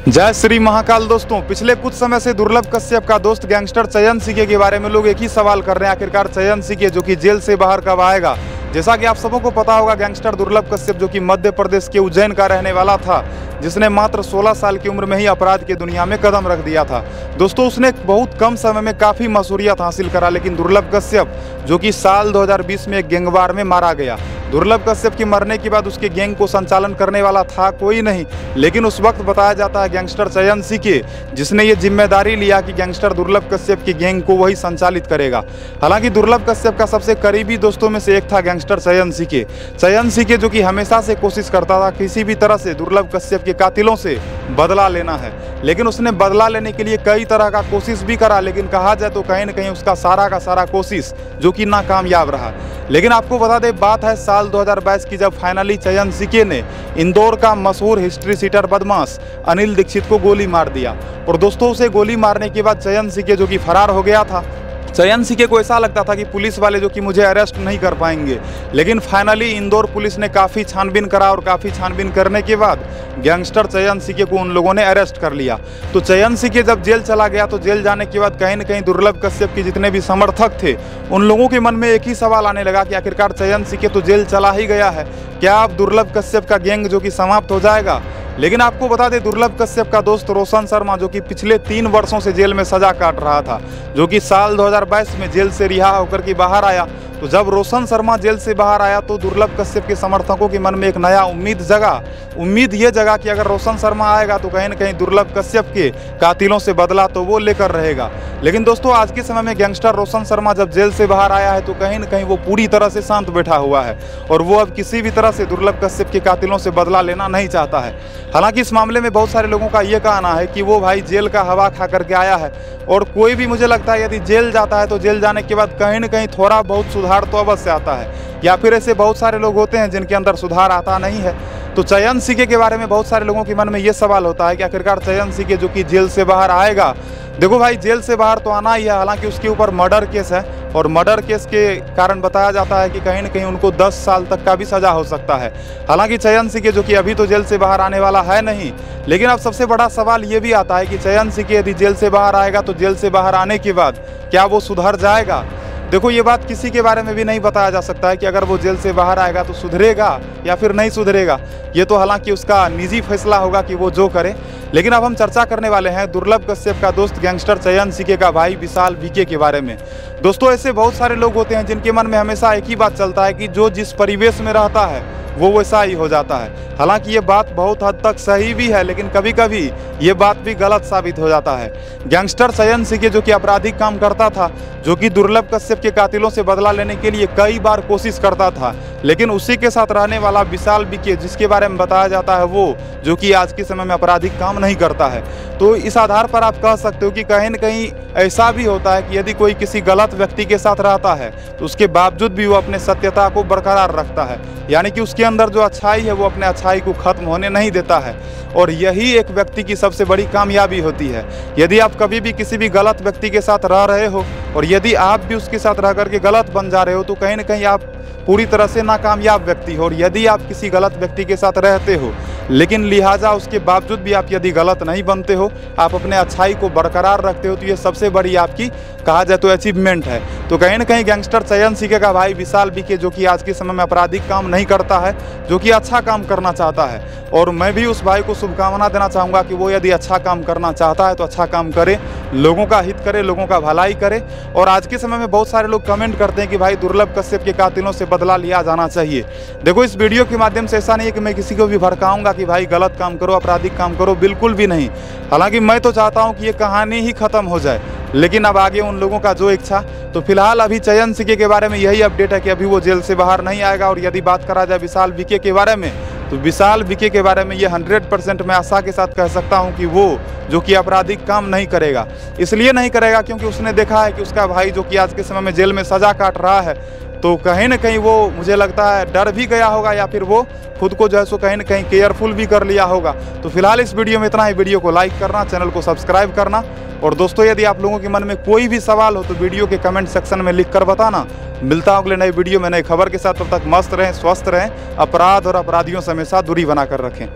जय श्री महाकाल। दोस्तों, पिछले कुछ समय से दुर्लभ कश्यप का दोस्त गैंगस्टर चयन सीके के बारे में लोग एक ही सवाल कर रहे हैं, आखिरकार चयन सीके जो कि जेल से बाहर कब आएगा। जैसा कि आप सबों को पता होगा, गैंगस्टर दुर्लभ कश्यप जो कि मध्य प्रदेश के उज्जैन का रहने वाला था, जिसने मात्र 16 साल की उम्र में ही अपराध की दुनिया में कदम रख दिया था। दोस्तों, उसने बहुत कम समय में काफ़ी मशहूरियत हासिल करा, लेकिन दुर्लभ कश्यप जो कि साल 2020 में एक गैंगवार में मारा गया। दुर्लभ कश्यप के मरने के बाद उसके गैंग को संचालन करने वाला था कोई नहीं, लेकिन उस वक्त बताया जाता है गैंगस्टर चयन सीके जिसने ये जिम्मेदारी लिया कि गैंगस्टर दुर्लभ कश्यप की गैंग को वही संचालित करेगा। हालांकि दुर्लभ कश्यप का सबसे करीबी दोस्तों में से एक था गैंगस्टर चयन सीके। चयन सीके जो कि हमेशा से कोशिश करता था किसी भी तरह से दुर्लभ कश्यप के कातिलों से बदला लेना है, लेकिन उसने बदला लेने के लिए कई तरह का कोशिश भी करा, लेकिन कहा जाए तो कहीं न कहीं उसका सारा का सारा कोशिश जो कि नाकामयाब रहा। लेकिन आपको बता दें, बात है साल 2022 की, जब फाइनली चयन सीके ने इंदौर का मशहूर हिस्ट्री सीटर बदमाश अनिल दीक्षित को गोली मार दिया। और दोस्तों, उसे गोली मारने के बाद चयन सीके जो कि फरार हो गया था। चयन सीके को ऐसा लगता था कि पुलिस वाले जो कि मुझे अरेस्ट नहीं कर पाएंगे, लेकिन फाइनली इंदौर पुलिस ने काफ़ी छानबीन करा और काफ़ी छानबीन करने के बाद गैंगस्टर चयन सीके को उन लोगों ने अरेस्ट कर लिया। तो चयन सीके जब जेल चला गया, तो जेल जाने के बाद कहीं न कहीं दुर्लभ कश्यप के जितने भी समर्थक थे, उन लोगों के मन में एक ही सवाल आने लगा कि आखिरकार चयन सीके तो जेल चला ही गया है, क्या अब दुर्लभ कश्यप का गैंग जो कि समाप्त हो जाएगा। लेकिन आपको बता दें, दुर्लभ कश्यप का दोस्त रोशन शर्मा जो कि पिछले 3 वर्षों से जेल में सजा काट रहा था, जो कि साल 2022 में जेल से रिहा होकर के बाहर आया, तो जब रोशन शर्मा जेल से बाहर आया तो दुर्लभ कश्यप के समर्थकों के मन में एक नया उम्मीद जगा। उम्मीद ये जगा कि अगर रोशन शर्मा आएगा तो कहीं न कहीं दुर्लभ कश्यप के कातिलों से बदला तो वो लेकर रहेगा। लेकिन दोस्तों, आज के समय में गैंगस्टर रोशन शर्मा जब जेल से बाहर आया है तो कहीं न कहीं वो पूरी तरह से शांत बैठा हुआ है और वो अब किसी भी तरह से दुर्लभ कश्यप के कातिलों से बदला लेना नहीं चाहता है। हालांकि इस मामले में बहुत सारे लोगों का ये कहना है कि वो भाई जेल का हवा खा करके आया है, और कोई भी, मुझे लगता है, यदि जेल जाता है तो जेल जाने के बाद कहीं न कहीं थोड़ा बहुत सुधार तो अवश्य आता है, या फिर ऐसे बहुत सारे लोग होते हैं जिनके अंदर सुधार आता नहीं है। तो चयन सीके के बारे में बहुत सारे लोगों के मन में ये सवाल होता है कि आखिरकार चयन सीके जो कि जेल से बाहर आएगा। देखो भाई, जेल से बाहर तो आना ही है, हालांकि उसके ऊपर मर्डर केस है और मर्डर केस के कारण बताया जाता है कि कहीं न कहीं उनको 10 साल तक का भी सजा हो सकता है। हालांकि चयन सीके जो कि अभी तो जेल से बाहर आने वाला है नहीं, लेकिन अब सबसे बड़ा सवाल ये भी आता है कि चयन सीके यदि जेल से बाहर आएगा तो जेल से बाहर आने के बाद क्या वो सुधर जाएगा। देखो, ये बात किसी के बारे में भी नहीं बताया जा सकता है कि अगर वो जेल से बाहर आएगा तो सुधरेगा या फिर नहीं सुधरेगा। ये तो हालांकि उसका निजी फैसला होगा कि वो जो करे। लेकिन अब हम चर्चा करने वाले हैं दुर्लभ कश्यप का दोस्त गैंगस्टर चयन सीके का भाई विशाल वीके के बारे में। दोस्तों, ऐसे बहुत सारे लोग होते हैं जिनके मन में हमेशा एक ही बात चलता है कि जो जिस परिवेश में रहता है वो वैसा ही हो जाता है। हालांकि ये बात बहुत हद तक सही भी है, लेकिन कभी कभी ये बात भी गलत साबित हो जाता है। गैंगस्टर चयन सीके जो कि आपराधिक काम करता था, जो कि दुर्लभ कश्यप के कातिलों से बदला लेने के लिए कई बार कोशिश करता था, लेकिन उसी के साथ रहने वाला विशाल वीके जिसके बारे में बताया जाता है वो जो कि आज के समय में आपराधिक काम नहीं करता है। तो इस आधार पर आप कह सकते हो कि कहीं न कहीं ऐसा भी होता है कि यदि कोई किसी गलत व्यक्ति के साथ रहता है तो उसके बावजूद भी वो अपने सत्यता को बरकरार रखता है, यानी कि उसके अंदर जो अच्छाई है वो अपने अच्छाई को खत्म होने नहीं देता है। और यही एक व्यक्ति की सबसे बड़ी कामयाबी होती है। यदि आप कभी भी किसी भी गलत व्यक्ति के साथ रह रहे हो और यदि आप भी उसके साथ रह करके गलत बन जा रहे हो तो कहीं न कहीं आप पूरी तरह से नाकामयाब व्यक्ति हो। और यदि आप किसी गलत व्यक्ति के साथ रहते हो, लेकिन लिहाजा उसके बावजूद भी आप यदि गलत नहीं बनते हो, आप अपने अच्छाई को बरकरार रखते हो, तो ये सबसे बड़ी आपकी, कहा जाए तो, अचीवमेंट है। तो कहीं न कहीं गैंगस्टर चयन सीके का भाई विशाल वीके जो कि आज के समय में आपराधिक काम नहीं करता है, जो कि अच्छा काम करना चाहता है, और मैं भी उस भाई को शुभकामना देना चाहूँगा कि वो यदि अच्छा काम करना चाहता है तो अच्छा काम करे, लोगों का हित करे, लोगों का भलाई करे। और आज के समय में बहुत सारे लोग कमेंट करते हैं कि भाई दुर्लभ कश्यप के कातिलों से बदला लिया जाना चाहिए। देखो, इस वीडियो के माध्यम से ऐसा नहीं है कि मैं किसी को भी भड़काऊंगा कि भाई गलत काम करो, आपराधिक काम करो, बिल्कुल भी नहीं। हालांकि मैं तो चाहता हूं कि ये कहानी ही खत्म हो जाए, लेकिन अब आगे उन लोगों का जो इच्छा। तो फिलहाल अभी चयन सीके के बारे में यही अपडेट है कि अभी वो जेल से बाहर नहीं आएगा। और यदि बात करा जाए विशाल वीके के बारे में, तो विशाल वीके के बारे में ये 100% मैं आशा के साथ कह सकता हूं कि वो जो कि आपराधिक काम नहीं करेगा। इसलिए नहीं करेगा क्योंकि उसने देखा है कि उसका भाई जो कि आज के समय में जेल में सजा काट रहा है, तो कहीं न कहीं वो, मुझे लगता है, डर भी गया होगा या फिर वो खुद को जो है सो कहीं न कहीं केयरफुल भी कर लिया होगा। तो फिलहाल इस वीडियो में इतना ही। वीडियो को लाइक करना, चैनल को सब्सक्राइब करना, और दोस्तों यदि आप लोगों के मन में कोई भी सवाल हो तो वीडियो के कमेंट सेक्शन में लिख कर बताना। मिलता हूं अगले नई वीडियो में नई खबर के साथ। तब तक मस्त रहें, स्वस्थ रहें, अपराध और अपराधियों से हमेशा दूरी बनाकर रखें।